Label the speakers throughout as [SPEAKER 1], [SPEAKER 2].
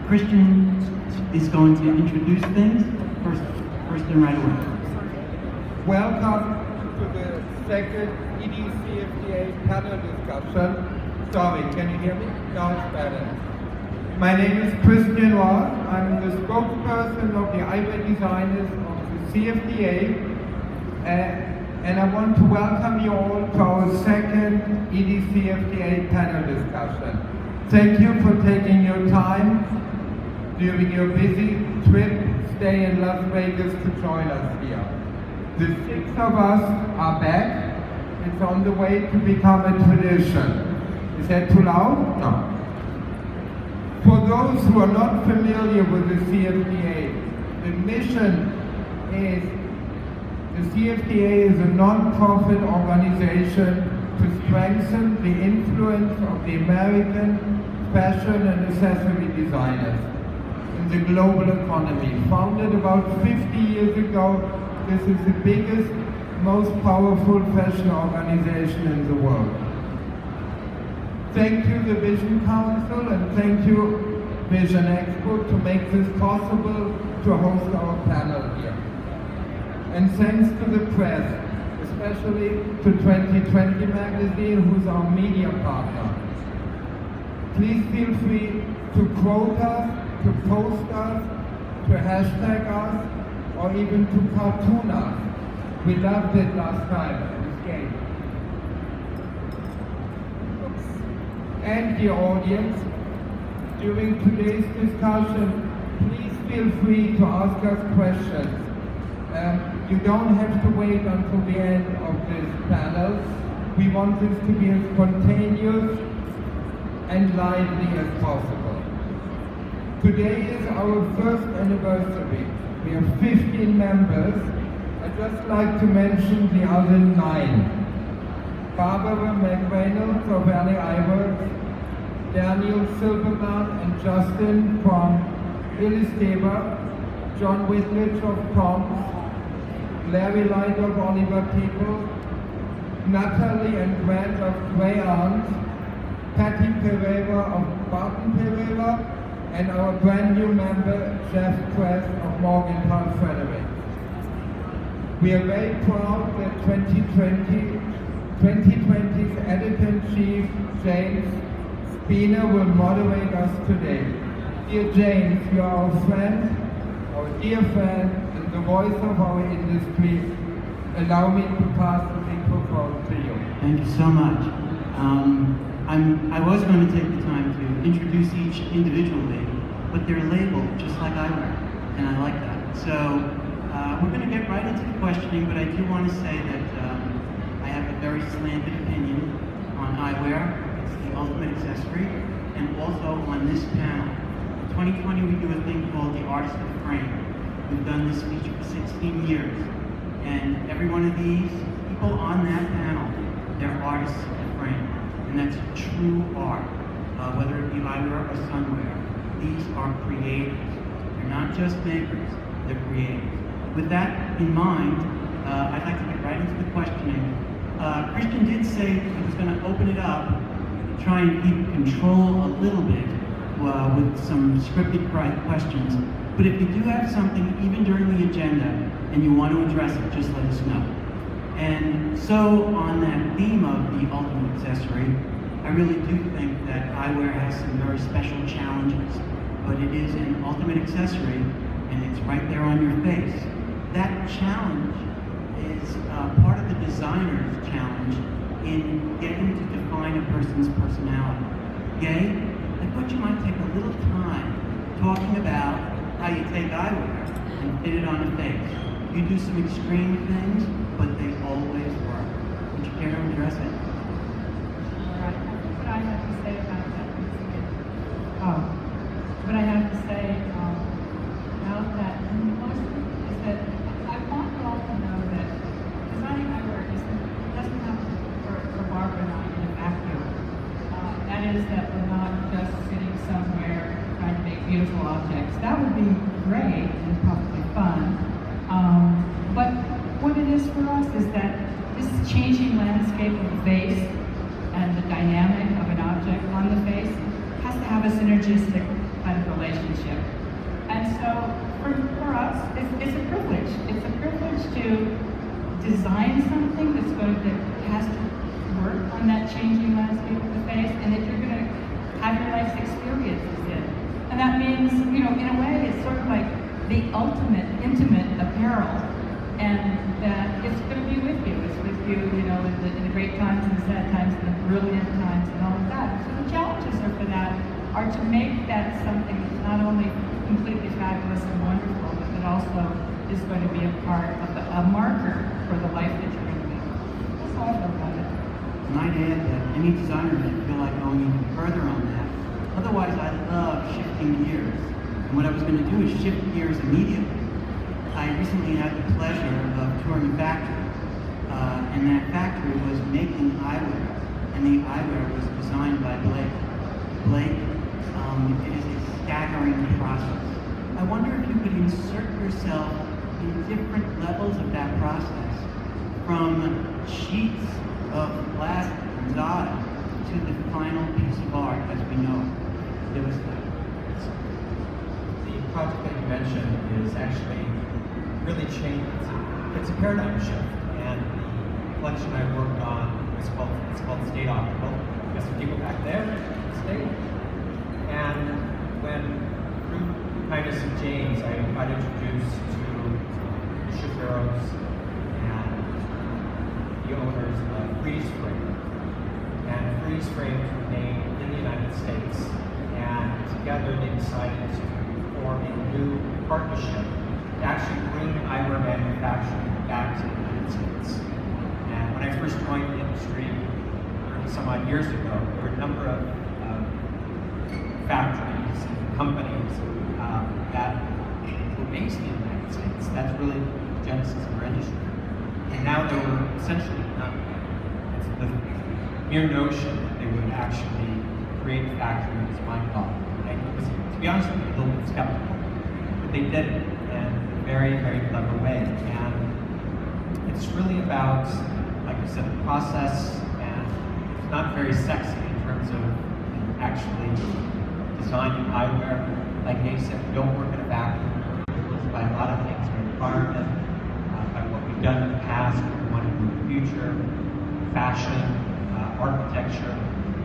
[SPEAKER 1] Christian is going to introduce things first and right away.
[SPEAKER 2] Welcome to the second edCFDA panel discussion. Sorry, can you hear me? No, it's better. My name is Christian Roth. I'm the spokesperson of the Eyewear Designers of the CFDA. And I want to welcome you all to our second edCFDA panel discussion. Thank you for taking your time during your busy trip, stay in Las Vegas to join us here. The 6 of us are back. It's on the way to become a tradition. Is that too loud? No. For those who are not familiar with the CFDA, the mission is, the CFDA is a non-profit organization to strengthen the influence of the American fashion and accessory designers in the global economy. Founded about 50 years ago, this is the biggest, most powerful fashion organization in the world. Thank you, the Vision Council, and thank you, Vision Expo, to make this possible to host our panel here. And thanks to the press, especially to 2020 magazine, who's our media partner. Please feel free to quote us, to post us, to hashtag us, or even to cartoon us. We loved it last time, it was great. And the audience, during today's discussion, please feel free to ask us questions. You don't have to wait until the end of this panel. We want this to be as spontaneous and lively as possible. Today is our first anniversary. We have 15 members. I'd just like to mention the other 9. Barbara McReynolds of LA Eyewear, Daniel Silverman and Justin from Illisteba, John Whitledge of Tom's, Larry Light of Oliver People, Natalie and Grant of Grey Arms, Patty Pereira of Barton Pereira, and our brand new member, Jeff Press of Morgenthau Fredericks. We are very proud that 2020's Editor-in-Chief, James Spina, will moderate us today. Dear James, you are our friend, our dear friend, and the voice of our industry. Allow me to pass the microphone to you.
[SPEAKER 1] Thank you so much. I was going to take the time to introduce each individually, but they're labeled just like eyewear, and I like that. So we're going to get right into the questioning, but I do want to say that I have a very slanted opinion on eyewear. It's the ultimate accessory, and also on this panel. In 2020, we do a thing called the Artist of the Frame. We've done this feature for 16 years, and every one of these people on that panel, they're artists of the frame, and that's true art, whether it be eyewear or sunwear. These are creators. They're not just makers, they're creators. With that in mind, I'd like to get right into the questioning. Christian did say he was going to open it up, try and keep control a little bit with some scripted questions. But if you do have something, even during the agenda, and you want to address it, just let us know. And so, on that theme of the ultimate accessory, I really do think that eyewear has some very special challenges, but it is an ultimate accessory, and it's right there on your face. That challenge is part of the designer's challenge in getting to define a person's personality. Gai, I thought you might take a little time talking about how you take eyewear and fit it on a face. You do some extreme things, but they always work. Would you care to address it?
[SPEAKER 3] All right. What I have to say about that what I have to say about that mostly is that I want you all to know that designing eyewear doesn't happen for Barbara and I in a vacuum. That is that we're not just sitting somewhere trying to make beautiful objects. That would be great and probably fun. But what it is for us is that this changing landscape of the face and the dynamic of an object on the face has to have a synergistic kind of relationship. And so for us, it's a privilege. It's a privilege to design something that has to work on that changing landscape of the face, and that you're going to have your life's experiences in. And that means, you know, in a way, it's sort of like the ultimate intimate apparel, and that it's going to be with you. It's with you, you know, in the great times and the sad times and the brilliant times and all of that. So the challenges for that are to make that something that's not only completely fabulous and wonderful, but that also is going to be a part of a marker for the life that you're going to live. That's all I feel about it.
[SPEAKER 1] I might add that any designer should feel like going even further on that. Otherwise, I love shifting gears. And what I was going to do is shift gears immediately. I recently had the pleasure of touring a factory. And that factory was making eyewear. And the eyewear was designed by Blake. Blake, it is a staggering process. I wonder if you could insert yourself in different levels of that process, from sheets of plastic and dye to the final piece of art as we know it. It was
[SPEAKER 4] the project that you mentioned is actually really changed. It's a paradigm shift, and the collection I worked on was called State Optical. Got some people back there, State. And when, through the kindness of James, I got introduced to the Shapiros and the owners of Freeze Frame. And Freeze Frame was made in the United States, and together they decided to form a new partnership to actually bring eyewear manufacturing back to the United States. And when I first joined the industry 30-some odd years ago, there were a number of factories and companies that were based in the United States. That's really the genesis of our industry. And now there were essentially none. It's the mere notion that they would actually create a factory was mind-boggling. I was, to be honest with you, a little bit skeptical. But they did it in a very, very clever way. And it's really about, like I said, the process, and it's not very sexy in terms of actually designing eyewear. Like Gai said, we don't work in a vacuum. We're influenced by a lot of things, our environment, by what we've done in the past, what we want to do in the future, fashion, architecture.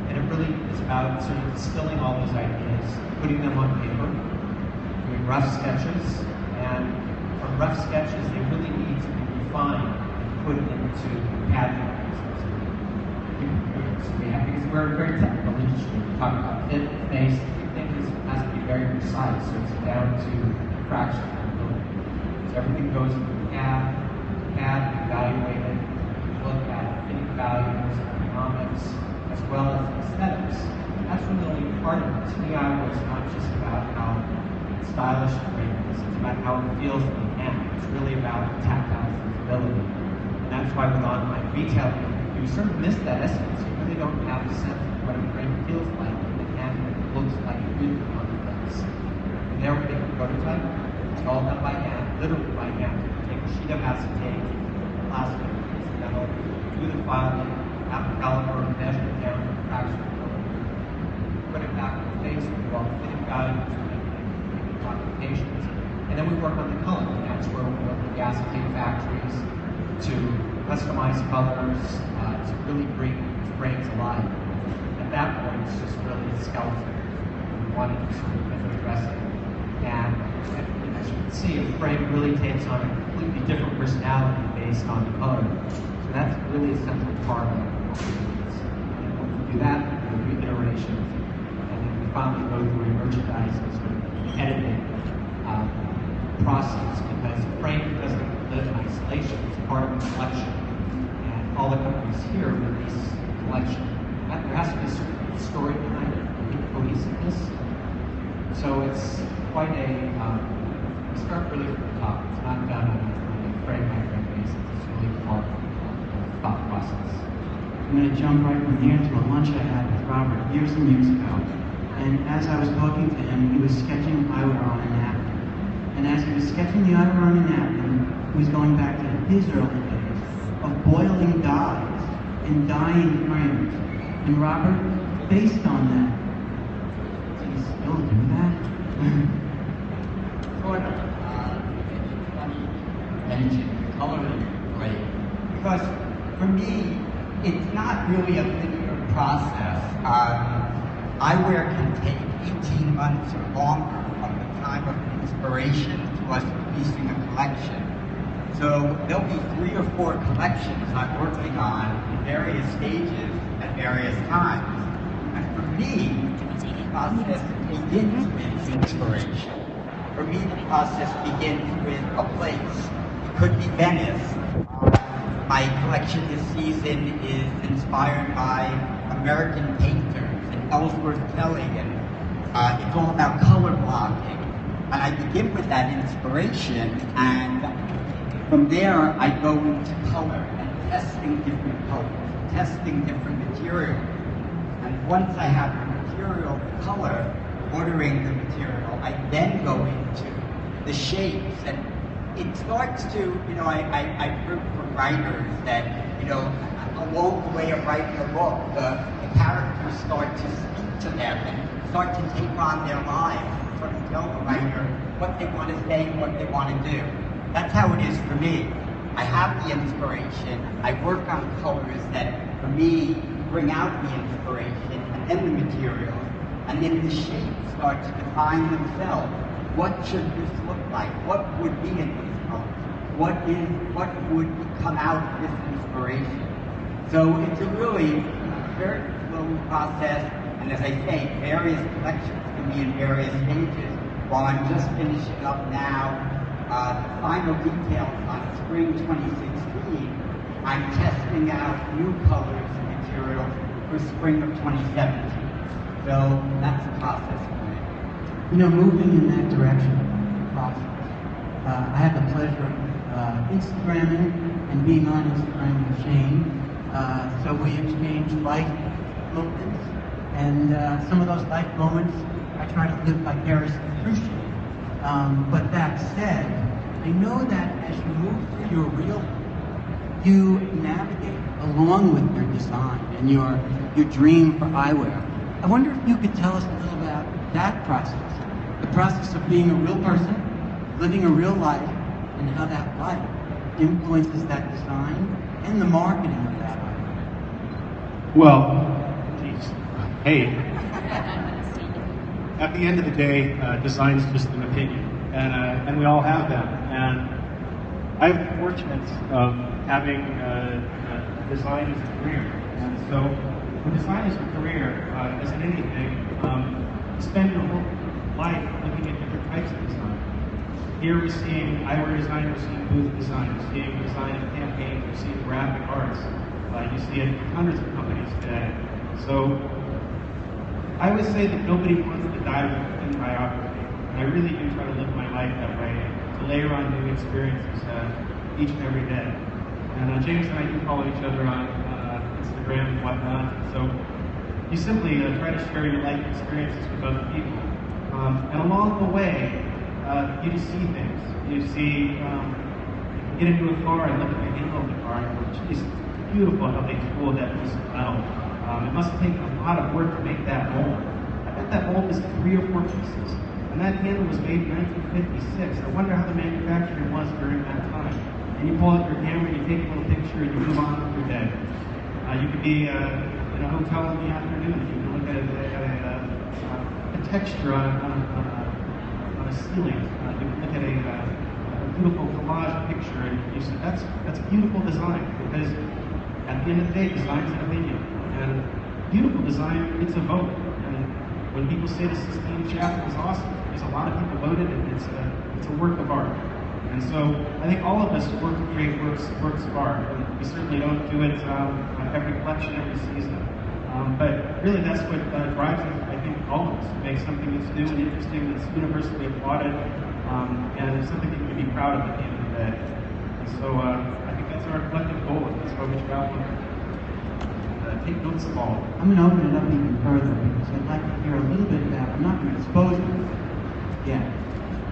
[SPEAKER 4] And it really is about sort of distilling all those ideas, putting them on paper, doing rough sketches, and from rough sketches, they really need to be refined and put into CAD drawings. So we have, because we're a very technical industry. We talk about fit, face, everything has to be very precise, so it's down to fraction of the building. So everything goes through CAD, evaluate it, look at fitting values, economics, as well as aesthetics. That's really only part of it. To me, eyewear is not just about how stylish the frame is, it's about how it feels in the hand. It's really about tactile sensibility. And that's why with online retailing, you sort of miss that essence. You really don't have a sense of what a frame feels like in the hand, what it looks like really on the face. And there we make a prototype. It's all done by hand, literally by hand. You take a sheet of acetate, plastic, metal, do the filing, have the caliper, measure it down to a fraction of a millimeter, put it back in the face, we do all the fitting values, make modifications, and then we work on the color. And that's where we work with the acetate factories to customize colors, to really bring the frames alive. At that point, it's just really a skeleton. We want to do something with dressing. And as you can see, a frame really takes on a completely different personality based on the color. So that's really a central part of what we do. And when we do that, we do iterations, and then we finally go through a merchandising sort of editing process, because the frame doesn't live in isolation, it's part of the collection. And all the companies here release a collection. There has to be a certain story behind it, cohesiveness. So it's quite a, we start really from the top. It's not done on a frame by frame basis. It's really part of the thought process.
[SPEAKER 1] I'm going to jump right from here to a lunch I had with Robert years and years ago. And as I was talking to him, he was sketching eyewear on a napkin. And as he was sketching the eyewear on a napkin, he was going back to his early days of boiling dyes and dyeing frames. And Robert, based on that, he
[SPEAKER 5] eyewear can take 18 months or longer from the time of inspiration to us releasing a collection. So there'll be 3 or 4 collections I'm working on in various stages at various times. And for me, the process begins with inspiration. For me, the process begins with a place. It could be Venice. My collection this season is inspired by American painters and Ellsworth Kelly, and it's all about color blocking. And I begin with that inspiration, and from there I go into color and testing different colors, testing different materials. And once I have the material, the color, ordering the material, I then go into the shapes. And it starts to, I've heard from writers that, along the way of writing a book, the characters start to speak to them and start to take on their lives, and sort of tell the writer what they want to say and what they want to do. That's how it is for me. I have the inspiration, I work on colors that, for me, bring out the inspiration, and then the materials, and then the shapes start to define themselves. What should this look like? What would be in these colors? What would come out of this inspiration? So it's a really very slow process, and as I say, various collections can be in various stages. While I'm just finishing up now the final details on spring 2016, I'm testing out new colors and materials for spring of 2017. So that's the process for me.
[SPEAKER 1] Moving in that direction, process. I have the pleasure of Instagramming and being on Instagram with Shane. So we exchange life moments, and some of those life moments I try to live vicariously through Shane. But that said, I know that as you move through your real, you navigate along with your design and your dream for eyewear. I wonder if you could tell us a little about that process, the process of being a real person, living a real life, and how that life influences that design and the marketing of that life.
[SPEAKER 6] Well, geez, hey, at the end of the day, design is just an opinion, and we all have them. And I'm fortunate of having design as a career, and so when design is a career, as in anything, you spend your whole life looking at different types of design. Here we're seeing eyewear design, we're seeing booth design, we're seeing design of campaigns, we're seeing graphic arts. You see it in hundreds of companies today. So I would say that nobody wants to die in biography. And I really do try to live my life that way, to layer on new experiences each and every day. And James and I do follow each other on Instagram and whatnot. So you simply try to share your life experiences with other people. And along the way, you just see things. You see, get into a car and look at the handle of the car, which is beautiful how they tool that piece of metal. It must take a lot of work to make that mold. I bet that mold is 3 or 4 pieces. And that handle was made in 1956. I wonder how the manufacturing was during that time. And you pull out your camera, you take a little picture, and you move on with your day. You could be in a hotel in the afternoon. You can look at a texture on a ceiling. You can look at a beautiful collage picture, and you say, that's beautiful design. Because at the end of the day, design is an opinion. And beautiful design, it's a vote. And when people say the Sistine Chapel is awesome, there's a lot of people voted, and it's a work of art. And so I think all of us work to create works of art. And we certainly don't do it on every collection, every season. But really that's what drives it, I think, all of us. To make something that's new and interesting, that's universally applauded, and something that you can be proud of at the end of the day. And so I think that's our collective goal, and that's why we travel and take notes of all.
[SPEAKER 1] I'm going to open it up even further because I'd like to hear a little bit about, I'm not going to expose it yet,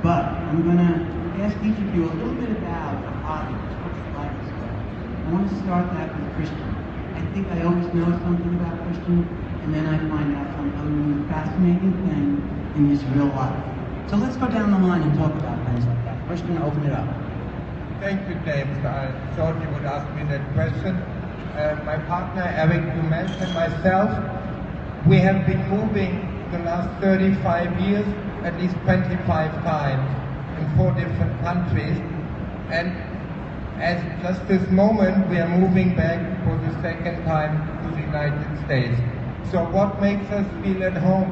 [SPEAKER 1] but I'm going to ask each of you a little bit about the hobby, what you like to do. I want to start that with Christian. I think I always know something about Christian, and then I find out some other really fascinating thing in his real life. So let's go down the line and talk about things like that. Christian, open it up.
[SPEAKER 2] Thank you, James. I thought you would ask me that question. My partner, Eric, you mentioned myself. We have been moving the last 35 years at least 25 times in 4 different countries, and as just this moment we are moving back for the 2nd time to the United States. So what makes us feel at home?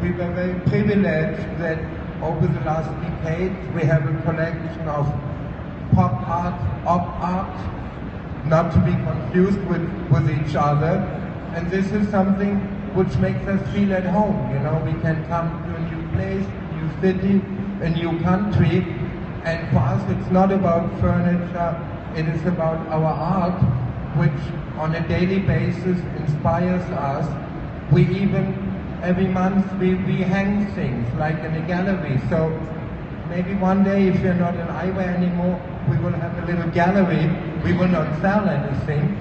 [SPEAKER 2] We were very privileged that over the last decades we have a collection of pop art, op art, not to be confused with each other, and this is something which makes us feel at home. You know, we can come to a new place, a new city, a new country, and for us it's not about furniture, it is about our art, which on a daily basis inspires us. We even, every month we hang things, like in a gallery. So maybe one day, if we're not in eyewear anymore, we will have a little gallery. We will not sell anything,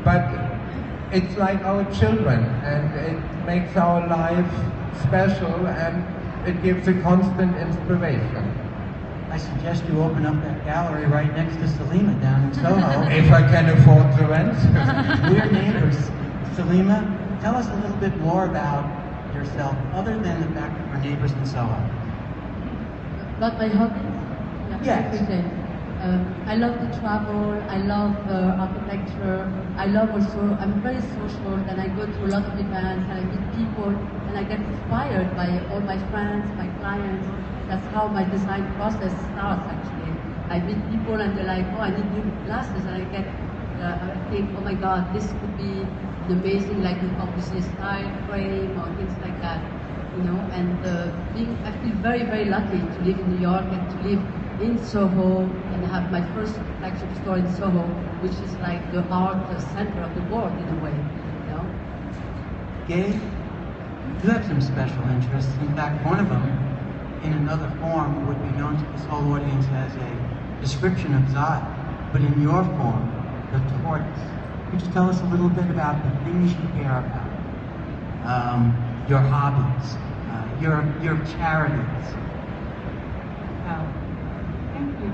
[SPEAKER 2] but it's like our children, and it makes our life special, and it gives a constant inspiration.
[SPEAKER 1] I suggest you open up that gallery right next to Selima down in Soho.
[SPEAKER 2] If I can afford the rent.
[SPEAKER 1] We're neighbors. Selima, tell us a little bit more about yourself, other than the fact that we're neighbors in Soho.
[SPEAKER 7] About my hobbies?
[SPEAKER 1] Yes.
[SPEAKER 7] Okay. I love to travel, I love architecture, I love also, I'm very social, and I go to a lot of events, and I meet people, and I get inspired by all my friends, my clients. That's how my design process starts, actually. I meet people and they're like, oh, I need new glasses, and I think, oh my God, this could be an amazing, like, a composite style frame, or things like that, you know, and I feel very, very lucky to live in New York and to live in Soho and have my first flagship store in Soho, which is like the art center of the world in a way, you know.
[SPEAKER 1] Gai, you have some special interests. In fact, one of them, in another form, would be known to this whole audience as a description of Zai, but in your form, the tortoise. Could you tell us a little bit about the things you care about, your hobbies, your charities?
[SPEAKER 3] Thank you.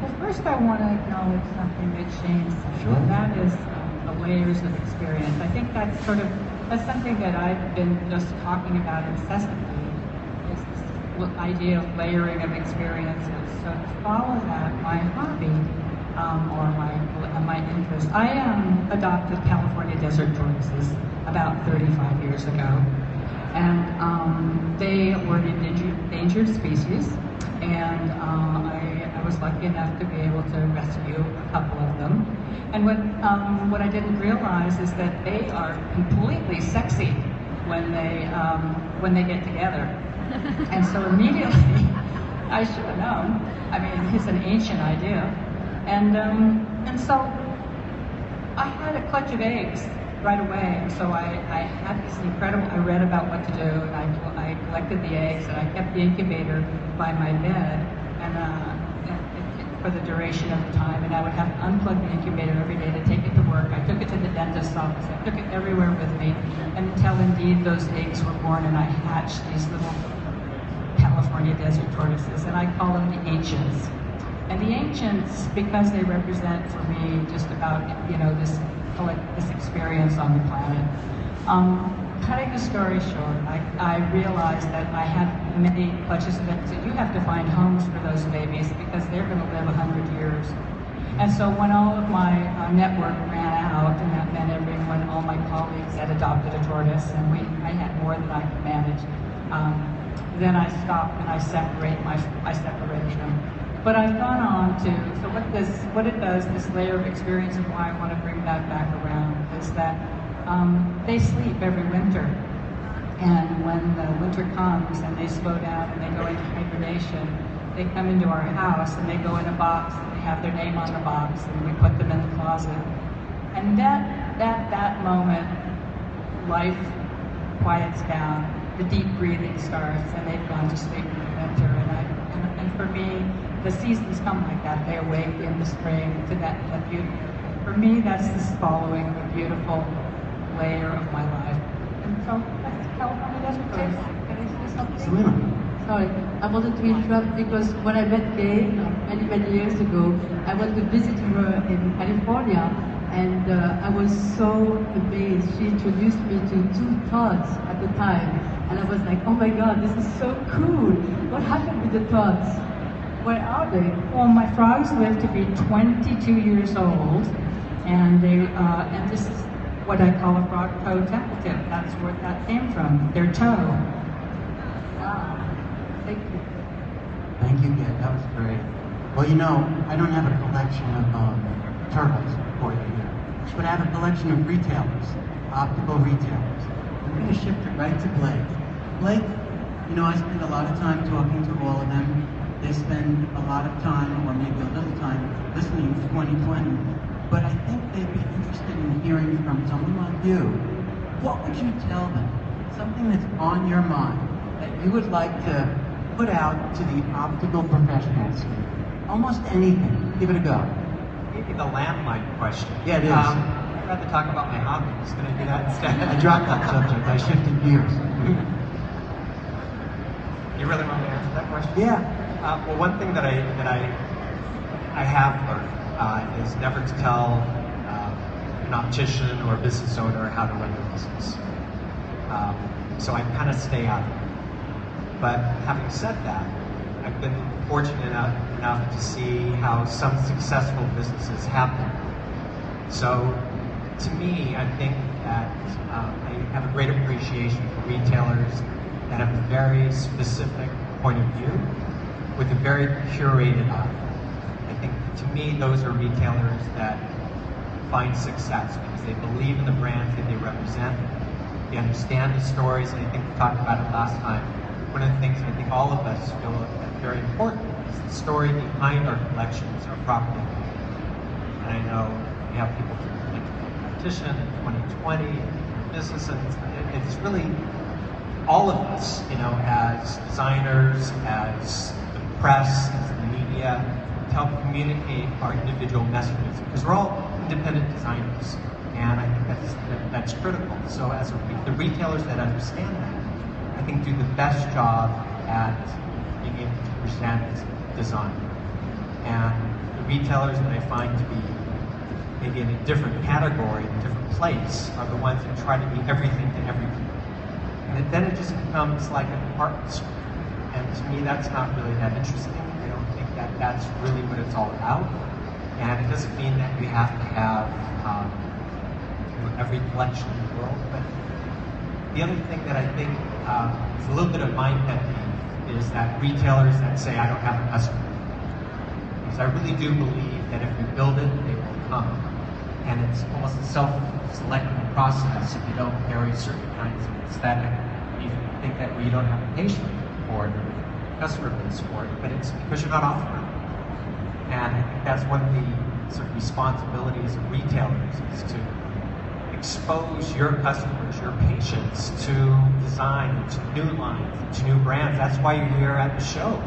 [SPEAKER 3] Well, first I want to acknowledge something that Shane said,
[SPEAKER 1] Sure.
[SPEAKER 3] and that is the layers of experience. I think that's something that I've been just talking about incessantly, is this idea of layering of experiences. So to follow that, my hobby, or my interest, I adopted California desert tortoises about 35 years ago. And they were an endangered species, and I was lucky enough to be able to rescue a couple of them. And what I didn't realize is that they are completely sexy when they get together. And so immediately, I should have known. I mean, it's an ancient idea, and so I had a clutch of eggs right away. So I had this incredible, I read about what to do, and I collected the eggs, and I kept the incubator by my bed, and for the duration of the time, and I would have to unplug the incubator every day to take it to work. I took it to the dentist's office, I took it everywhere with me, until indeed those eggs were born, and I hatched these little California desert tortoises, and I call them the ancients. And the ancients, because they represent for me just about, you know, this experience on the planet. Cutting the story short, I realized that I had many clutches of eggs, and you have to find homes for those babies because they're going to live 100 years. And so when all of my network ran out, and that meant all my colleagues had adopted a tortoise, and I had more than I could manage, then I stopped and I separated them. But I've gone on to, so what it does, this layer of experience, and why I want to bring that back around, is that they sleep every winter. And when the winter comes and they slow down and they go into hibernation, they come into our house and they go in a box, and they have their name on the box, and we put them in the closet. And that moment, life quiets down, the deep breathing starts, and they've gone to sleep in the winter. And for me, the seasons come like that. They awake in the spring to that beautiful. For me, that's this following the beautiful layer of my life. And so that's California desert tortoise. Can I say something?
[SPEAKER 1] Selima.
[SPEAKER 7] Sorry, I wanted to interrupt because when I met Gai many years ago, I went to visit her in California, and I was so amazed. She introduced me to 2 toads at the time, and I was like, oh my God, this is so cool. What happened with the toads?
[SPEAKER 3] Where are they? Well, my frogs live to be 22 years old, and and this is what I call a frog provocative. That's where that came from, their toe.
[SPEAKER 7] Wow, thank you.
[SPEAKER 1] Thank you, Gai. That was great. Well, you know, I don't have a collection of turtles for you here, but I have a collection of retailers, optical retailers. I'm going to shift it right to Blake. Blake, you know, I spend a lot of time talking to all of them. They spend a lot of time, or maybe a little time, listening to 2020. But I think they'd be interested in hearing from someone like you. What would you tell them? Something that's on your mind that you would like to put out to the optical professionals. Almost anything. Give it a go.
[SPEAKER 4] Maybe the landmine question.
[SPEAKER 1] Yeah, it is.
[SPEAKER 4] I'd rather talk about my hobbies. Going to do that instead.
[SPEAKER 1] I dropped that subject. I shifted gears.
[SPEAKER 4] You really want me to answer that question?
[SPEAKER 1] Yeah.
[SPEAKER 4] Well, one thing that I have learned is never to tell an optician or a business owner how to run their business. So I kind of stay out of it. But having said that, I've been fortunate enough to see how some successful businesses happen. So to me, I think that I have a great appreciation for retailers that have a very specific point of view with a very curated eye. I think to me, those are retailers that find success because they believe in the brands that they represent. They understand the stories, and I think we talked about it last time. One of the things I think all of us feel is very important is the story behind our collections are properly made. And I know we have people from competition in 2020, business, and it's really all of us, you know, as designers, as the press, as the media, to help communicate our individual messages, because we're all independent designers, and I think that's critical. So as the retailers that understand that, I think do the best job at being able to present design. And the retailers that I find to be maybe in a different category, in a different place, are the ones that try to be everything to everyone. And then it just becomes like a department store. And to me, that's not really that interesting. I don't think that that's really what it's all about. And it doesn't mean that you have to have every collection in the world. But the other thing that I think is a little bit of my pet peeve is that retailers that say, I don't have a customer. Because I really do believe that if you build it, they will come. And it's almost a self-selecting process if you don't carry certain kinds of aesthetic. You think that you don't have a patient for it, or customer base for it, but it's because you're not offering. And I think that's one of the sort of responsibilities of retailers is to expose your customers, your patients to design, to new lines, to new brands. That's why you're here at the show,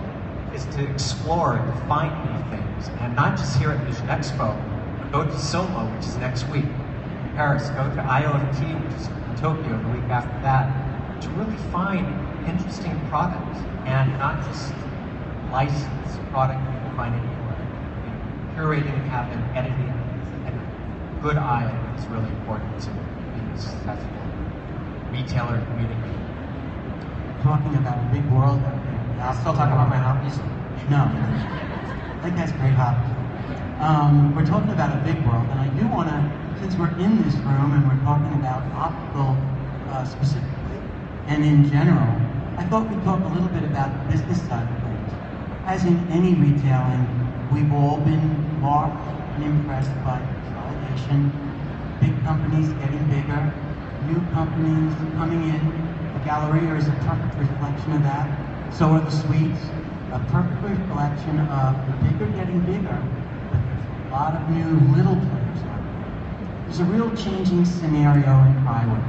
[SPEAKER 4] is to explore and to find new things. And not just here at Vision Expo, but go to Soma, which is next week in Paris, go to IoT, which is in Tokyo the week after that, to really find interesting products and not just licensed product you can find anywhere. You know, curating and having editing and a good eye is really important to being a successful retailer and community.
[SPEAKER 1] Talking about a big world out there.
[SPEAKER 4] I'll still talk about my hobbies.
[SPEAKER 1] No, I think that's great hobby. We're talking about a big world, and I do want to, since we're in this room and we're talking about optical specifically, and in general, I thought we'd talk a little bit about the business side of things. As in any retailing, we've all been marked and impressed by consolidation, big companies getting bigger, new companies coming in. The Galleria is a perfect reflection of that. So are the suites, a perfect reflection of the bigger getting bigger, but there's a lot of new little players out there. There's a real changing scenario in eyewear,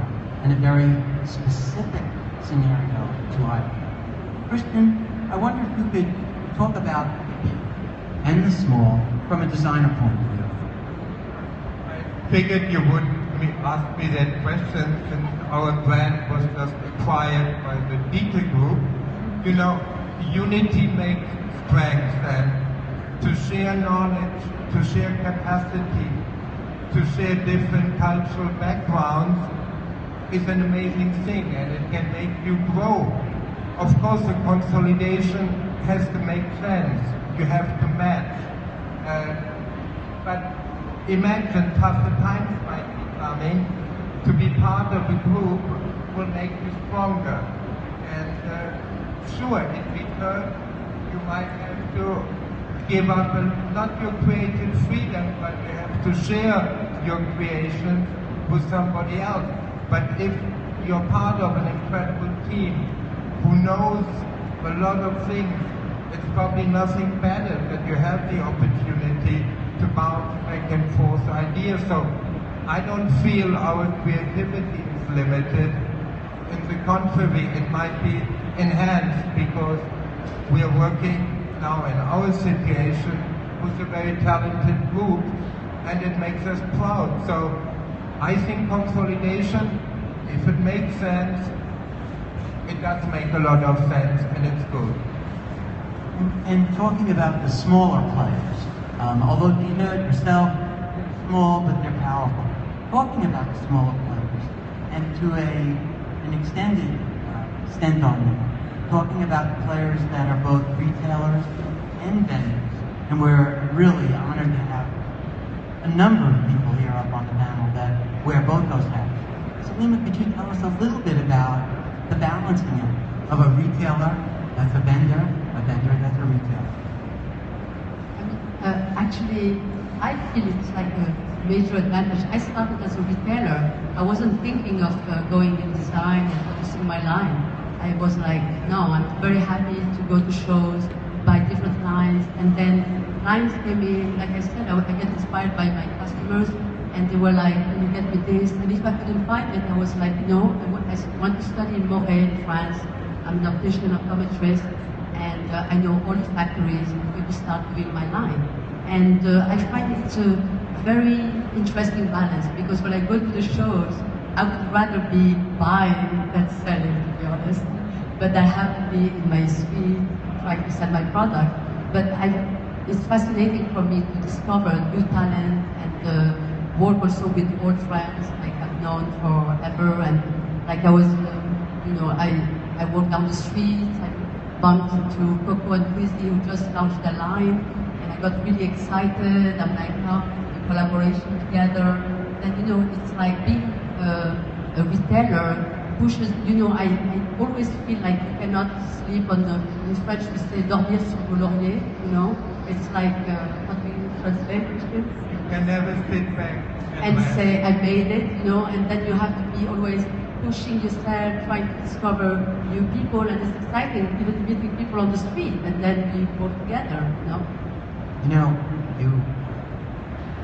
[SPEAKER 1] and a very specific scenario to eyewear. Kristen, I wonder if you could talk about the big and the small from a designer point of view.
[SPEAKER 2] I figured you would ask me that question since our brand was just acquired by the Beetle Group. You know, unity makes strength, and to share knowledge, to share capacity, to share different cultural backgrounds is an amazing thing, and it can make you grow. Of course, the consolidation has to make sense. You have to match. But imagine tougher times might be coming. To be part of a group will make you stronger. And sure, in return, you might have to give up not your creative freedom, but you have to share your creations with somebody else. But if you're part of an incredible team who knows a lot of things, it's probably nothing better that you have the opportunity to bounce back and forth ideas. So I don't feel our creativity is limited. In the contrary, it might be enhanced because we are working now in our situation with a very talented group, and it makes us proud. So I think consolidation, if it makes sense, it does make a lot of sense, and it's good.
[SPEAKER 1] And talking about the smaller players, although you know it yourself, they're small but they're powerful. Talking about the smaller players, and to an extended extent on them, talking about players that are both retailers and vendors, and we're really honored to have a number of people here up on the panel that wear both those hats. Selima, could you tell us a little bit about the balancing of a retailer that's a vendor that's a retailer?
[SPEAKER 7] Actually, I feel it's like a major advantage. I started as a retailer. I wasn't thinking of going in design and focusing my line. I was like, no, I'm very happy to go to shows, buy different lines, and then lines came in. Like I said, I get inspired by my customers, and they were like, can you get me this? And if I couldn't find it, I was like, no, I want to study in Montréal, in France. I'm an optician, optometrist, and I know all the factories to start doing my line. And I find it's a very interesting balance, because when I go to the shows, I would rather be buying than selling, to be honest. But I have to be in my suite, trying to sell my product. But it's fascinating for me to discover new talent and work also with old friends like I've known forever. And like I was, I walk down the street, I bumped into Coco and Chrissy who just launched their line, and I got really excited. I'm like, oh, the collaboration together. And it's like being a retailer pushes, I always feel like you cannot sleep on the, in French we say dormir sur vos lauriers, it's like, how do you translate?
[SPEAKER 2] You can never sit back
[SPEAKER 7] and say, I made it, and then you have to be always pushing yourself, trying to discover new people, and it's exciting, even meeting people on the street, and then we work together,
[SPEAKER 1] You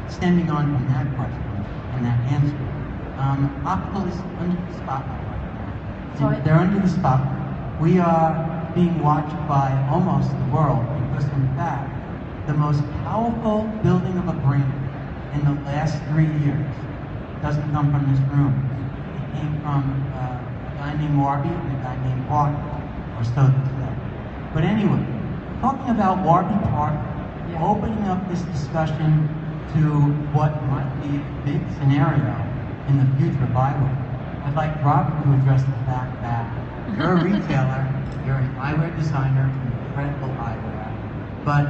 [SPEAKER 1] extending on from that question and that answer, optical is under the spotlight right now.
[SPEAKER 7] Sorry?
[SPEAKER 1] They're under the spotlight. We are being watched by almost the world because, in fact, the most powerful building of a brand in the last 3 years doesn't come from this room. It came from a guy named Warby and a guy named Parker, or so they say. But anyway, talking about Warby Parker, opening up this discussion to what might be a big scenario in the future of eyewear. I'd like Robert to address the fact that you're a retailer, you're an eyewear designer, incredible eyewear, but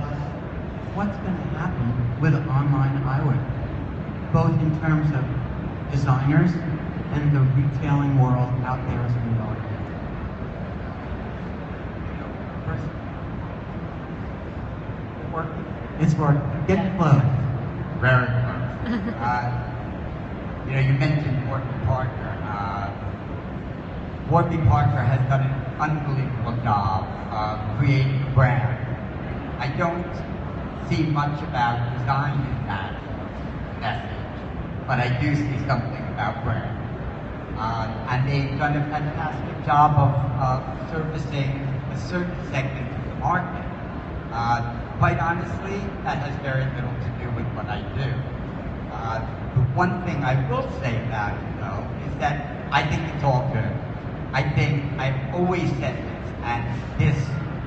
[SPEAKER 1] what's going to happen with online eyewear, both in terms of designers and the retailing world out there as we know it? It's working. Get close.
[SPEAKER 5] Very close. You mentioned Warby Parker. Warby Parker has done an unbelievable job of creating a brand. I don't see much about design in that message, but I do see something about brand. And they've done a fantastic job of servicing a certain segment of the market. Quite honestly, that has very little to do with what I do. The one thing I will say about it, though, is that I think it's all good. I think I've always said this, and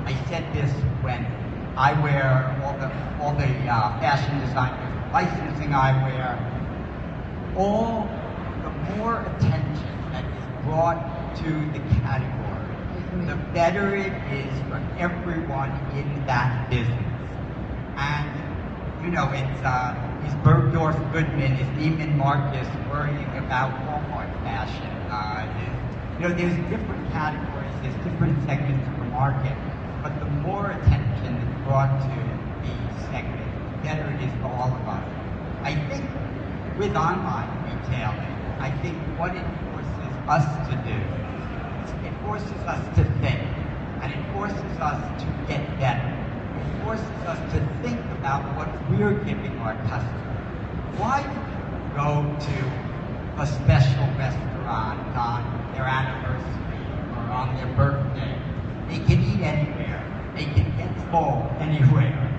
[SPEAKER 5] I said this when eyewear, all the fashion designers licensing eyewear, the more attention that is brought to the category, the better it is for everyone in that business. And, you know, it's Bergdorf Goodman, is Neiman Marcus worrying about Walmart fashion. You know, there's different categories, there's different segments of the market, but the more attention that's brought to the segment, the better it is for all of us. I think with online retailing, I think what it forces us to do, it forces us to think, and it forces us to get better. It forces us to think about what we're giving our customers. Why do people go to a special restaurant on their anniversary or on their birthday? They can eat anywhere. They can get full anywhere.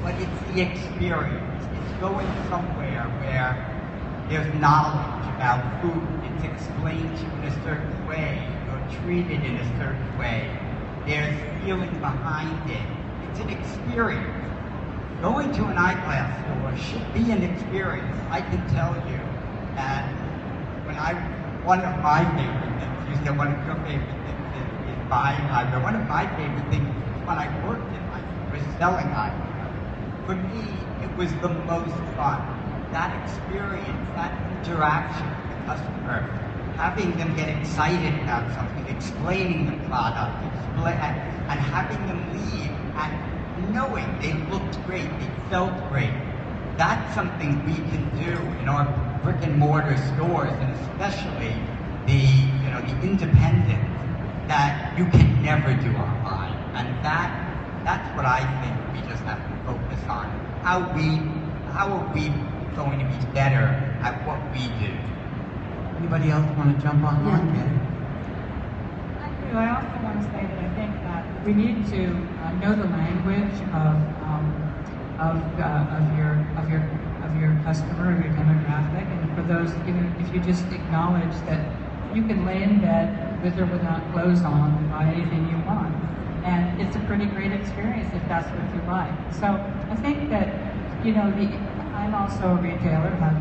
[SPEAKER 5] But it's the experience. It's going somewhere where there's knowledge about food. It's explained to you in a certain way. You're treated in a certain way. There's feeling behind it. It's an experience. Going to an eyeglass store should be an experience. I can tell you that one of my favorite things, you said one of your favorite things is buying eyewear. One of my favorite things was when I worked in eyewear, was selling eyewear. For me, it was the most fun. That experience, that interaction with the customer, having them get excited about something, explaining the product, and having them leave and knowing they looked great, they felt great. That's something we can do in our brick and mortar stores, and especially the independent, that you can never do online. And that's what I think we just have to focus on. How are we going to be better at what we do?
[SPEAKER 1] Anybody else want to jump on that?
[SPEAKER 3] I do. I also want to say that I think that we need to know the language of your customer, of your demographic, and for those, even if you just acknowledge that you can lay in bed with or without clothes on and buy anything you want, and it's a pretty great experience if that's what you like. So I think that, you know, I'm also a retailer, have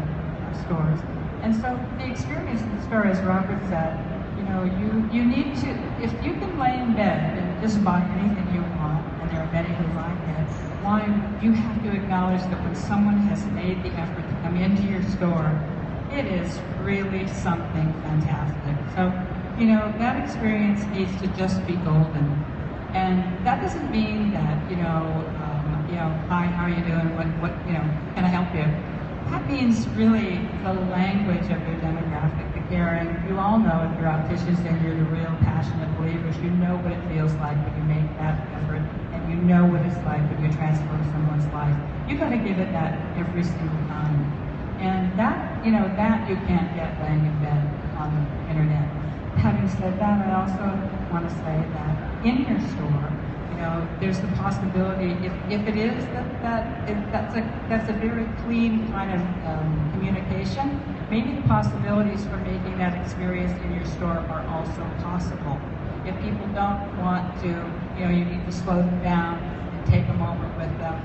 [SPEAKER 3] stores, and so the experience in the store, as Robert said, you know, you need to, if you can lay in bed and just buy anything you want, and there are many who like it, why you have to acknowledge that when someone has made the effort to come into your store, it is really something fantastic. So, you know, that experience needs to just be golden. And that doesn't mean that, hi, how are you doing? What, can I help you? That means really the language of your demographic, the caring. You all know, if you're opticians and you're the real passionate believers, you know what it feels like when you make that effort, and you know what it's like when you transform someone's life. You got to give it that every single time. And that, that you can't get laying in bed on the internet. Having said that, I also want to say that in your store, there's the possibility, if it is that's a very clean kind of communication, maybe the possibilities for making that experience in your store are also possible. If people don't want to, you need to slow them down and take a moment with them.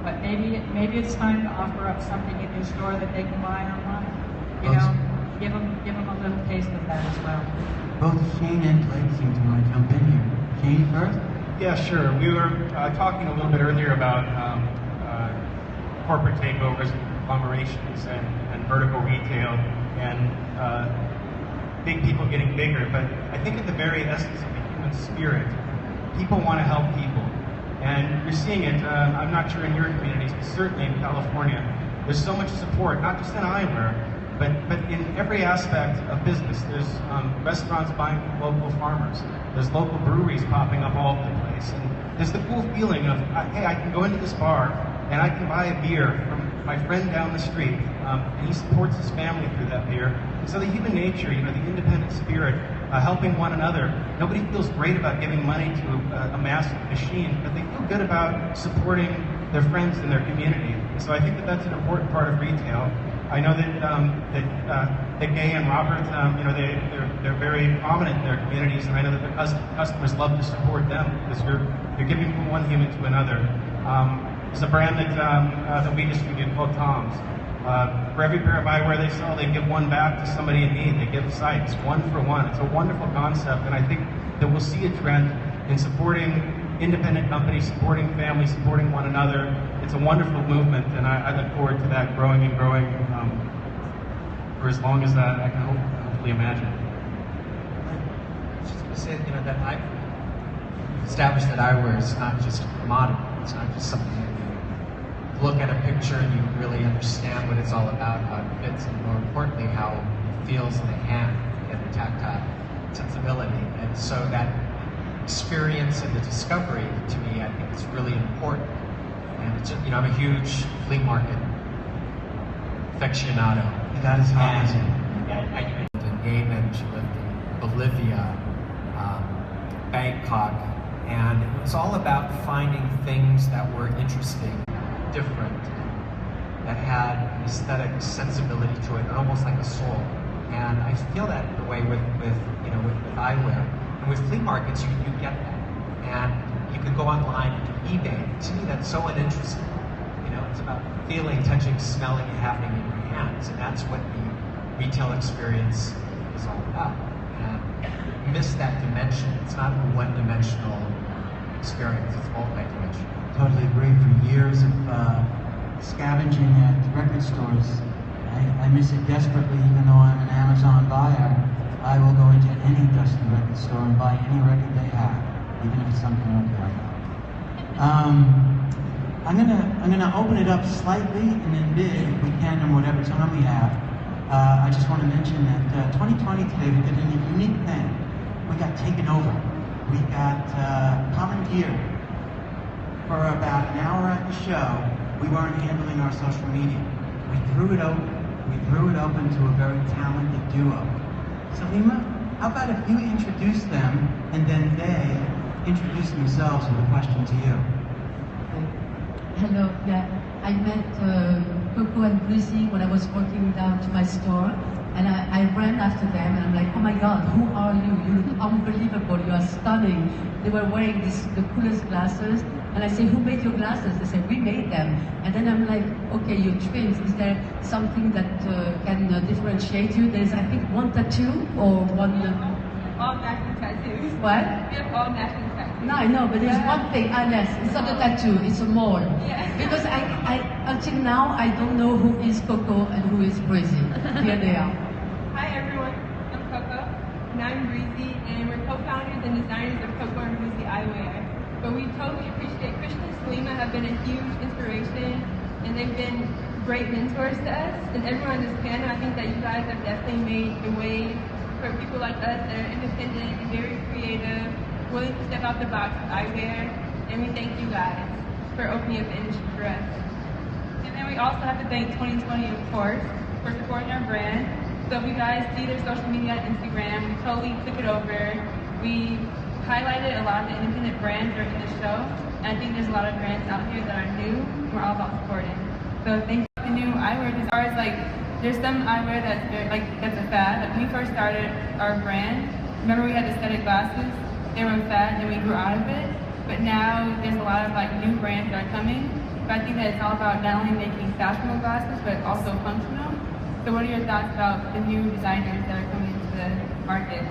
[SPEAKER 3] But maybe it's time to offer up something in your store that they can buy online. Give them a little taste of that as well.
[SPEAKER 1] Both Shane and Blake seem to want to jump in here. Shane first?
[SPEAKER 6] Yeah, sure. We were talking a little bit earlier about corporate takeovers, conglomerations, and vertical retail, and big people getting bigger. But I think at the very essence of the human spirit, people want to help people. And you're seeing it, I'm not sure in your communities, but certainly in California, there's so much support, not just in eyewear, but in every aspect of business. There's restaurants buying from local farmers. There's local breweries popping up all over the place. And there's the cool feeling of, hey, I can go into this bar and I can buy a beer from my friend down the street, and he supports his family through that beer. And so the human nature, the independent spirit, helping one another. Nobody feels great about giving money to a massive machine, but they feel good about supporting their friends in their community. And so I think that that's an important part of retail. I know that Gai and Robert, they're very prominent in their communities, and I know that their customers love to support them because you're giving from one human to another. There's a brand that we distribute called Tom's, For every pair of eyewear they sell, they give one back to somebody in need. They give sights, 1 for 1. It's a wonderful concept, and I think that we'll see a trend in supporting independent companies, supporting families, supporting one another. It's a wonderful movement, and I look forward to that growing and growing for as long as I can hopefully imagine.
[SPEAKER 4] I was just going to say, that I've established that eyewear is not just a commodity. It's not just something that you look at a picture and you really understand what it's all about, how it fits, and more importantly, how it feels in the hand and the tactile sensibility. And so that experience and the discovery, to me, I think is really important. And it's, I'm a huge flea market aficionado.
[SPEAKER 1] That is amazing.
[SPEAKER 4] I lived in Yemen, she lived in Bolivia, Bangkok, and it was all about finding things that were interesting, different, that had an aesthetic sensibility to it, almost like a soul. And I feel that the way with eyewear. And with flea markets, you get that. And you can go online and do eBay. To me, that's so uninteresting. It's about feeling, touching, smelling, and happening in your hands. And that's what the retail experience is all about. And you miss that dimension. It's not a one-dimensional experience. It's multi-dimensional.
[SPEAKER 1] Totally agree. For years of scavenging at record stores, I miss it desperately. Even though I'm an Amazon buyer, I will go into any dusty record store and buy any record they have, even if it's something I don't care about. I'm gonna open it up slightly and then bid if we can in whatever time we have. I just want to mention that 2020 today we did a unique thing. We got taken over. We got commandeered. For about an hour at the show, we weren't handling our social media. We threw it open. We threw it open to a very talented duo. Selima, how about if you introduce them and then they introduce themselves with a question to you?
[SPEAKER 7] Hello, yeah. I met Coco and Breezy when I was walking down to my store, and I ran after them, and I'm like, oh my God, who are you? You look unbelievable, you are stunning. They were wearing the coolest glasses, and I say, who made your glasses? They said, we made them. And then I'm like, okay, you're twins. Is there something that can differentiate you? There's, I think, one tattoo or one...
[SPEAKER 8] all matching tattoos.
[SPEAKER 7] What?
[SPEAKER 8] We have all matching tattoos.
[SPEAKER 7] No, I know, but there's one thing, yes, it's not a tattoo, it's a mole.
[SPEAKER 8] Yeah.
[SPEAKER 7] Because I until now, I don't know who is Coco and who is Breezy. Here they are.
[SPEAKER 8] Hi everyone, I'm Coco, and I'm Breezy, and we're co-founders and designers of Coco and Breezy Eyewear. But we totally appreciate Christian and Selima have been a huge inspiration, and they've been great mentors to us. And everyone on this panel, I think that you guys have definitely made the way for people like us that are independent and very creative, willing to step out the box with eyewear, and we thank you guys for opening up the industry for us. And then we also have to thank 2020, of course, for supporting our brand. So if you guys see their social media on Instagram, we totally took it over. We highlighted a lot of the independent brands during the show, and I think there's a lot of brands out here that are new, and we're all about supporting. So thank you. The new eyewear, as far as there's some eyewear that's a fad. When we first started our brand, remember we had aesthetic glasses? They were a fad, and we grew out of it. But now there's a lot of new brands that are coming. But I think that it's all about not only making fashionable glasses, but also functional. So what are your thoughts about the new designers that are coming into the market?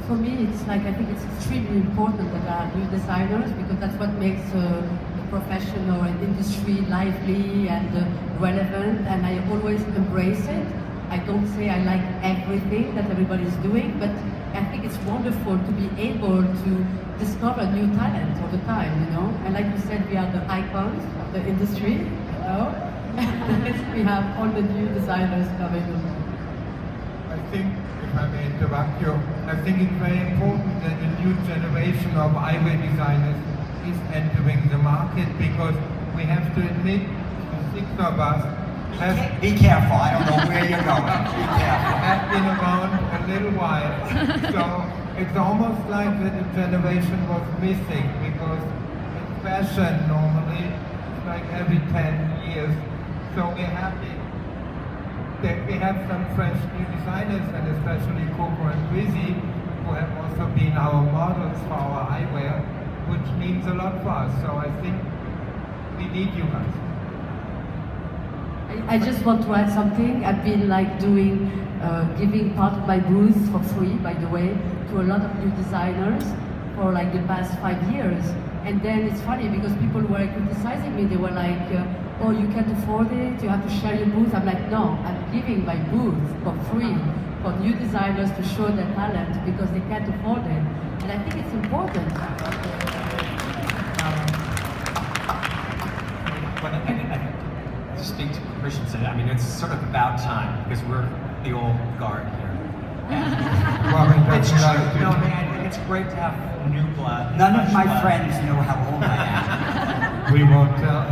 [SPEAKER 7] For me, I think it's extremely important that there are new designers, because that's what makes the profession or an industry lively and relevant, and I always embrace it. I don't say I like everything that everybody's doing, but I think it's wonderful to be able to discover new talent all the time, And like you said, we are the icons of the industry, We have all the new designers coming.
[SPEAKER 2] I think, if I may interrupt you, I think it's very important that the new generation of eyewear designers is entering the market, because we have to admit, the six of us
[SPEAKER 5] Be careful, I don't know where you're going. Be careful.
[SPEAKER 2] have been around a little while. So it's almost like that the generation was missing, because in fashion normally it's like every 10 years. So we're happy that we have some fresh new designers, and especially Coco and Breezy, who have also been our models for our eyewear, which means a lot for us. So I think we need you guys.
[SPEAKER 7] I just want to add something. I've been like doing, giving part of my booth for free, by the way, to a lot of new designers for like the past 5 years. And then it's funny because people were criticizing me. They were like, oh, you can't afford it, you have to share your booth. I'm like, no, I'm giving my booth for free for new designers to show their talent because they can't afford it. And I think it's important.
[SPEAKER 4] To speak to what Christian said, I mean, it's sort of about time because we're the old guard here. It's true. No, man, I think it's great to have new blood.
[SPEAKER 5] None of my friends know how old I am.
[SPEAKER 2] We won't tell.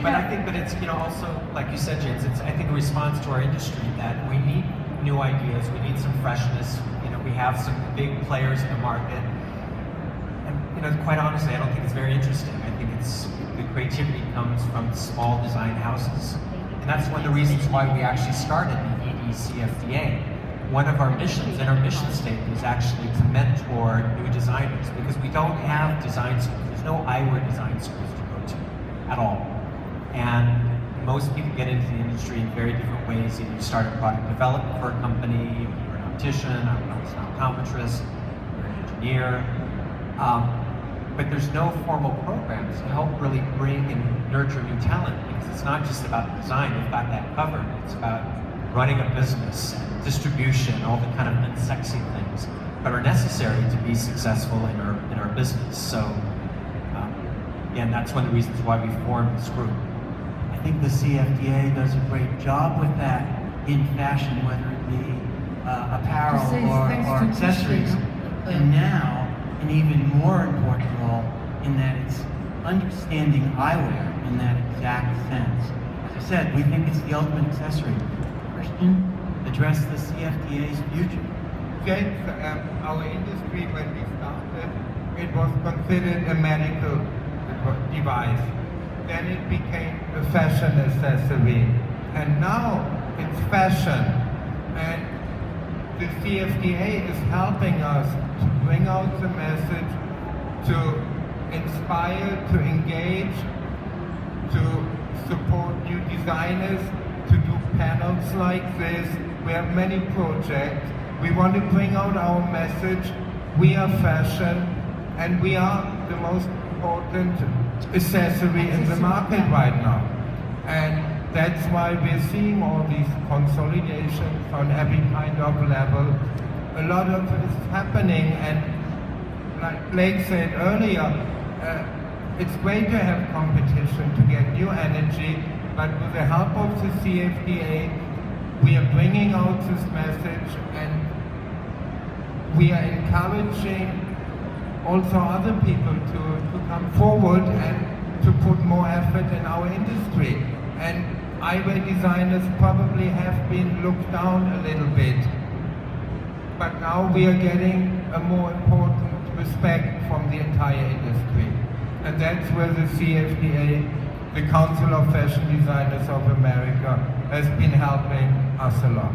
[SPEAKER 4] But I think that it's, also, like you said, James, it's, I think, a response to our industry that we need new ideas, we need some freshness. We have some big players in the market. And, quite honestly, I don't think it's very interesting. I think it's, the creativity comes from small design houses. And that's one of the reasons why we actually started the edCFDA. One of our missions and our mission statement is actually to mentor new designers because we don't have design schools. There's no eyewear design schools to go to at all. And most people get into the industry in very different ways. Either you start a product development for a company, you're an optician, I was an optometrist, you're an engineer. But there's no formal programs to help really bring and nurture new talent because it's not just about the design, you've got that covered. It's about running a business, distribution, all the kind of unsexy things that are necessary to be successful in our business. So, again, that's one of the reasons why we formed this group.
[SPEAKER 1] I think the CFDA does a great job with that in fashion, whether it be apparel or accessories. And now, an even more important role in that it's understanding eyewear in that exact sense. As I said, we think it's the ultimate accessory. Christian, address the CFDA's future.
[SPEAKER 2] James, our industry, when we started, it was considered a medical device. Then it became a fashion accessory. And now it's fashion. And the CFDA is helping us to bring out the message, to inspire, to engage, to support new designers, to do panels like this. We have many projects. We want to bring out our message. We are fashion, and we are the most important accessory in the market right now. And that's why we're seeing all these consolidations on every kind of level. A lot of it is happening, and like Blake said earlier, it's great to have competition to get new energy, but with the help of the CFDA, we are bringing out this message, and we are encouraging also other people to come forward and to put more effort in our industry. And eyewear designers probably have been looked down a little bit, but now we are getting a more important respect from the entire industry. And that's where the CFDA, the Council of Fashion Designers of America, has been helping us a lot.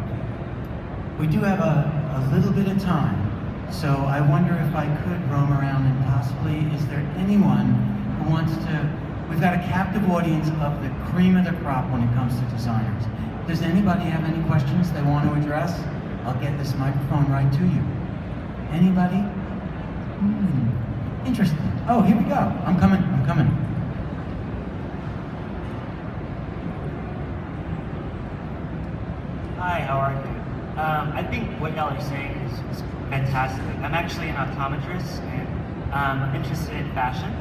[SPEAKER 1] We do have a little bit of time, so I wonder if I could roam around and possibly, is there anyone who wants to, we've got a captive audience of the cream of the crop when it comes to designers. Does anybody have any questions they want to address? I'll get this microphone right to you. Anybody? Interesting. Oh, here we go. I'm coming.
[SPEAKER 9] Hi, how are you? I think what y'all are saying is fantastic. I'm actually an optometrist and I'm interested in fashion.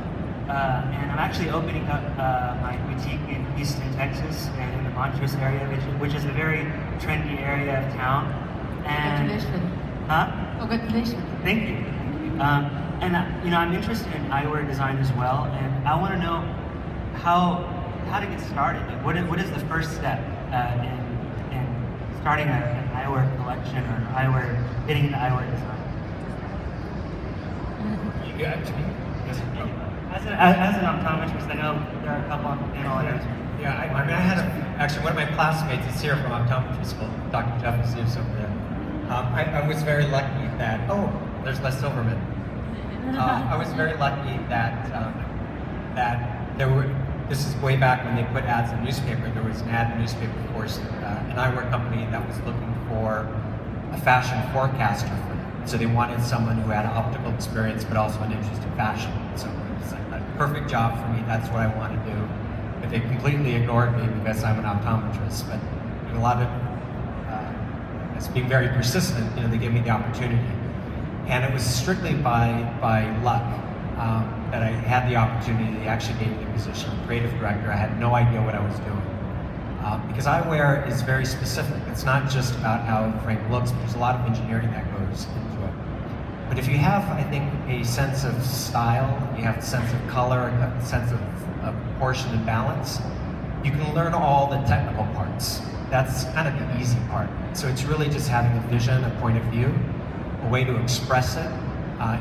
[SPEAKER 9] And I'm actually opening up my boutique in Houston, Texas, and in the Montrose area, which is a very trendy area of town. And,
[SPEAKER 7] Congratulations.
[SPEAKER 9] Huh?
[SPEAKER 7] Congratulations.
[SPEAKER 9] Thank you. I'm interested in eyewear design as well, and I want to know how to get started. Like, what is the first step in starting an eyewear collection or getting into eyewear design?
[SPEAKER 4] You got to me.
[SPEAKER 9] As an optometrist, I know there are a couple on the panel here.
[SPEAKER 4] Yeah, I had actually one of my classmates is here from optometry school, Dr. Jeff is over there. I was very lucky that, there's Les Silverman. I was very lucky that there were this is way back when they put ads in the newspaper. There was an ad in the newspaper, of course, an eyewear company that was looking for a fashion forecaster for them. So they wanted someone who had an optical experience, but also an interest in fashion. So it was like a perfect job for me. That's what I want to do. But they completely ignored me because I'm an optometrist. But a lot of, as being very persistent, they gave me the opportunity. And it was strictly by luck that I had the opportunity. They actually gave me the position of creative director. I had no idea what I was doing. Because eyewear is very specific. It's not just about how the frame looks, but there's a lot of engineering that goes into it. But if you have, I think, a sense of style, you have a sense of color, a sense of proportion and balance, you can learn all the technical parts. That's kind of the easy part. So it's really just having a vision, a point of view, a way to express it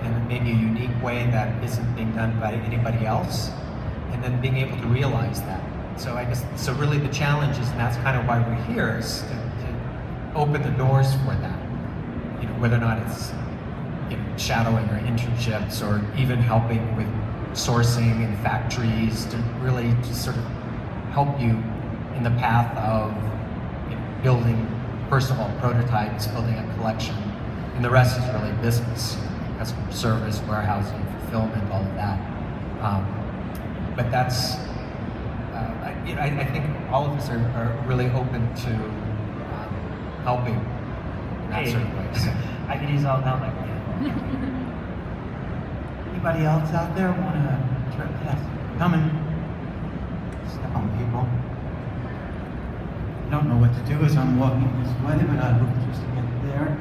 [SPEAKER 4] in maybe a unique way that isn't being done by anybody else, and then being able to realize that. So I guess, so really the challenge is, and that's kind of why we're here, is to open the doors for that. Whether or not it's shadowing or internships, or even helping with sourcing in factories, to really just sort of help you in the path of building, first of all, prototypes, building a collection, and the rest is really business, customer service, warehousing, fulfillment, all of that. But that's, I think all of us are really open to helping in that sort of way.
[SPEAKER 9] I could use all that like that.
[SPEAKER 1] Anybody else out there want to try? Yes, coming. Step on people. I don't know what to do as I'm walking this way, but I look just to get there.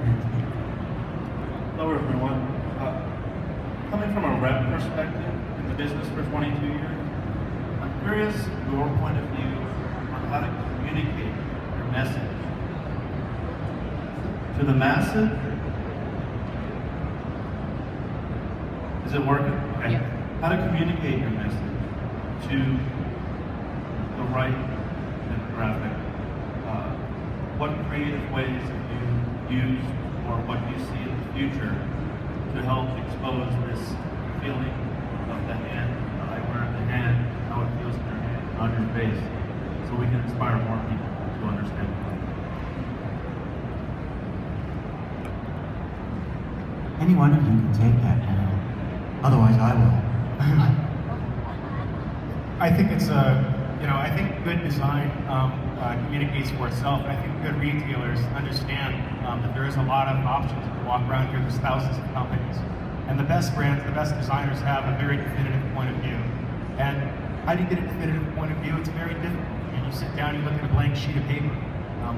[SPEAKER 10] Hello, everyone. Coming from a rep perspective in the business for 22 years, I'm curious your point of view on how to communicate your message to the masses. Is it working? Okay. Yeah. How to communicate your message to the right demographic. What creative ways have you used, or what do you see in the future to help expose this feeling of the hand, the eyewear in the hand, how it feels in your hand, on your face, so we can inspire more people to understand it?
[SPEAKER 1] Any one of you can take that now. Otherwise, I will.
[SPEAKER 6] I think it's I think good design communicates for itself. I think good retailers understand that there is a lot of options. You can walk around here, there's thousands of companies. And the best brands, the best designers have a very definitive point of view. And how do you get a definitive point of view? It's very difficult. You sit down, you look at a blank sheet of paper.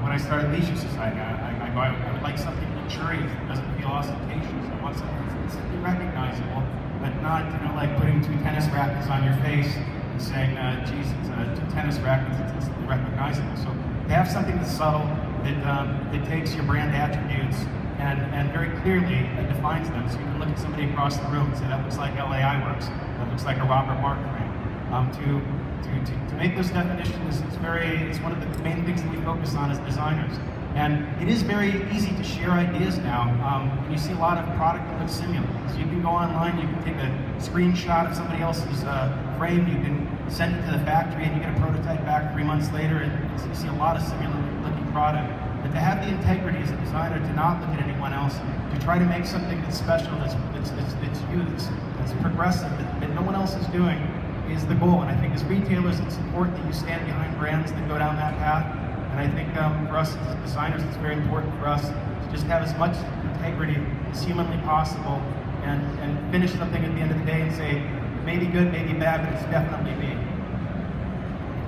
[SPEAKER 6] When I started Leisure Society, I would like something luxurious that doesn't feel ostentatious. I want something that's instantly recognizable, but not, like putting two tennis rackets on your face and saying, geez, it's two tennis rackets, it's instantly recognizable. So to have something that's subtle, that takes your brand attributes and very clearly defines them. So you can look at somebody across the room and say, that looks like LA Eyeworks, that looks like a Robert Marc frame. To make those definitions is one of the main things that we focus on as designers. And it is very easy to share ideas now. And you see a lot of product that looks similar. So you can go online, you can take a screenshot of somebody else's frame, you can send it to the factory, and you get a prototype back 3 months later, and you see a lot of similar looking product. But to have the integrity as a designer to not look at anyone else, to try to make something that's special, that's you, that's progressive, that no one else is doing, is the goal. And I think as retailers, it's important that you stand behind brands that go down that path. And I think for us as designers, it's very important for us to just have as much integrity as humanly possible, and finish something at the end of the day and say, maybe good, maybe bad, but it's definitely me.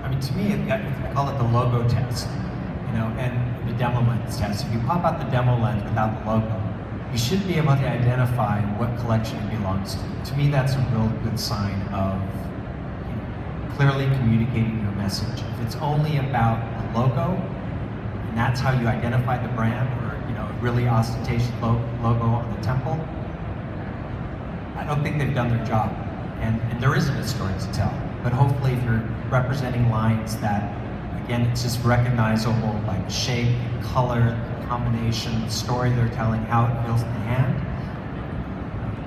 [SPEAKER 4] I mean, to me, I call it the logo test, and the demo lens test. If you pop out the demo lens without the logo, you should be able to identify what collection it belongs to. To me, that's a real good sign of clearly communicating your message. If it's only about the logo, and that's how you identify the brand, or a really ostentatious logo on the temple, I don't think they've done their job. And there isn't a story to tell. But hopefully, if you're representing lines that, again, it's just recognizable by the shape, the color, the combination, the story they're telling, how it feels in the hand,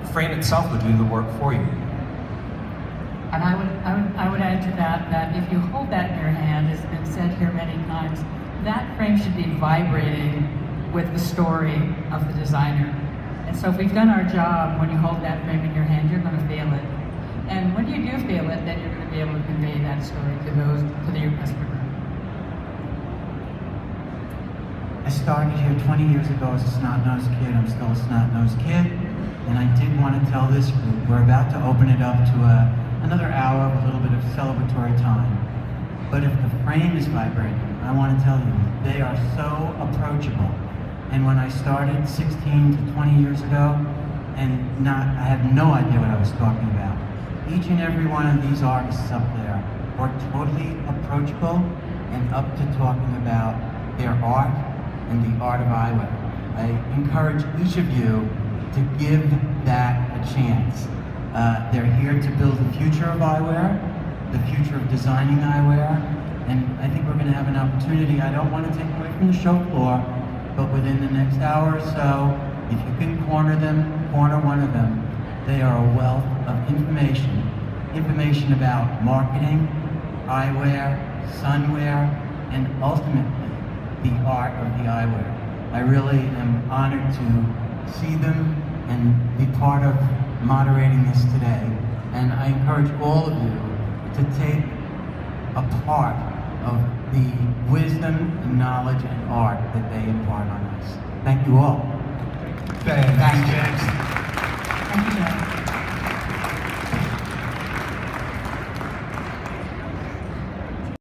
[SPEAKER 4] the frame itself will do the work for you.
[SPEAKER 11] And I would add to that if you hold that in your hand, as has been said here many times, that frame should be vibrating with the story of the designer. And so if we've done our job, when you hold that frame in your hand, you're going to feel it. And when you do feel it, then you're going to be able to convey that story to your customer.
[SPEAKER 1] I started here 20 years ago as a snot-nosed kid. I'm still a snot-nosed kid. And I did want to tell this group, we're about to open it up to another hour of a little bit of celebratory time. But if the frame is vibrating, I want to tell you, they are so approachable. And when I started 16 to 20 years ago, and I had no idea what I was talking about, each and every one of these artists up there were totally approachable and up to talking about their art and the art of eyewear. I encourage each of you to give that a chance. They're here to build the future of eyewear, the future of designing eyewear, and I think we're going to have an opportunity. I don't want to take away from the show floor, but within the next hour or so, if you can corner one of them, they are a wealth of information about marketing, eyewear, sunwear, and ultimately the art of the eyewear. I really am honored to see them and be part of moderating this today. And I encourage all of you to take a part of the wisdom and knowledge and art that they impart on us. Thank you all.
[SPEAKER 2] Thanks,
[SPEAKER 1] Thank you.
[SPEAKER 2] James.
[SPEAKER 11] Thank you, James.